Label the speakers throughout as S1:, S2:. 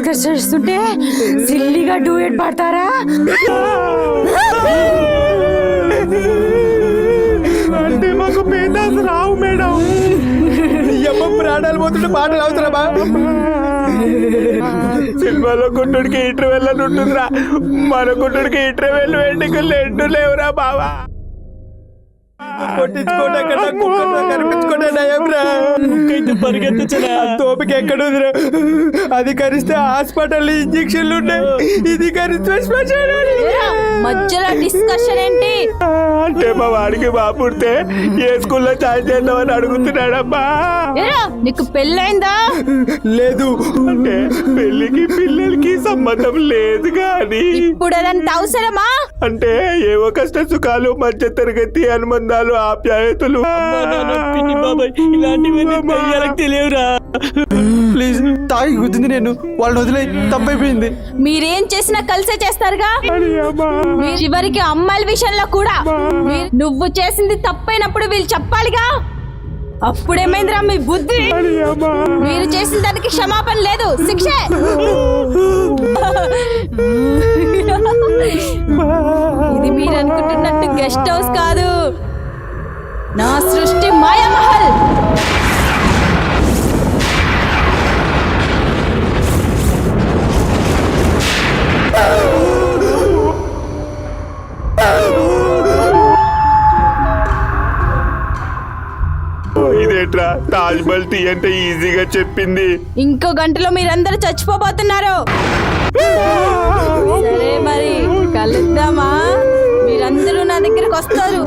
S1: Discuss చేస్తుంటే సిల్లిగా duvet పాడతారా?
S2: అంటే మాకు పేదాస్ రావు మేడం. ప్రాణాలు పోతుంటే పాటలు అవసరమా? సినిమాలో గుంటుడికి ఇంటర్వెల్ అని ఉంటుందిరా, మన గుంటుడికి ఇంటర్వెల్ వెండికలు ఎండు లేవురా బావా. తోపిక ఎక్కడుందిరా? అది కరిస్తే హాస్పిటల్ ఇంజక్షన్లు ఉన్నాయి, ఇది కరిస్తే
S1: మధ్యలో డిస్కషన్ ఏంటి?
S2: అంటే మా వాడికి బాపుడితే ఏ స్కూల్లో జాయిన్ చేద్దామని అడుగుతున్నాడమ్మా.
S1: నీకు పెళ్ళైందా?
S2: లేదు. అంటే పెళ్లికి పిల్లలకి సంబంధం లేదు కానీ
S1: ఇప్పుడు అదంత అవసరమా?
S2: అంటే ఏవో కష్ట సుఖాలు, మధ్య తరగతి అనుబంధాలు, ఆప్యాయతలు ఇలాంటివన్నీ తెలియవురా. ప్లీజ్ తాగి గుద్దింది నేను, వాళ్ళని వదిలే, తప్పైపోయింది.
S1: మీరేం చేసినా కలిసే చేస్తారుగా. చివరికి అమ్మాయిల విషయంలో కూడా నువ్వు చేసింది తప్పైనప్పుడు వీళ్ళు చెప్పాలిగా. అప్పుడేమైందిరా మీ బుద్ధి? మీరు చేసిన దానికి క్షమాపణ లేదు, శిక్షే. ఇది మీరు అనుకుంటున్నట్టు గెస్ట్ హౌస్ కాదు, నా సృష్టి మాయామహల్.
S2: ఇదేట్రా తాజ్ మహల్ టీ అంటే ఈజీగా చెప్పింది.
S1: ఇంకో గంటలో మీరందరూ చచ్చిపోబోతున్నారు. సరే మరి కలుద్దామా? మీరందరూ నా దగ్గరకు వస్తారు.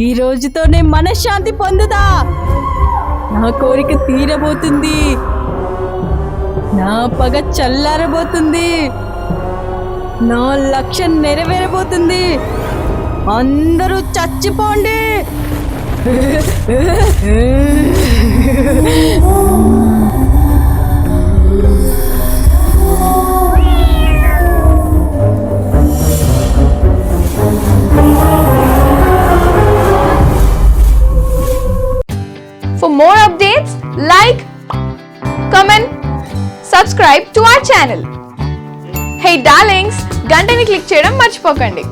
S1: ఈ రోజుతోనే మనశ్శాంతి పొందుతా. నా కోరిక తీరబోతుంది, నా పగ చల్లారబోతుంది, నా లక్ష్యం నెరవేరబోతుంది. అందరూ చచ్చిపోండి.
S3: For more updates, like, comment, subscribe to our channel. Hey darlings, గంటని click చేయడం మర్చిపోకండి.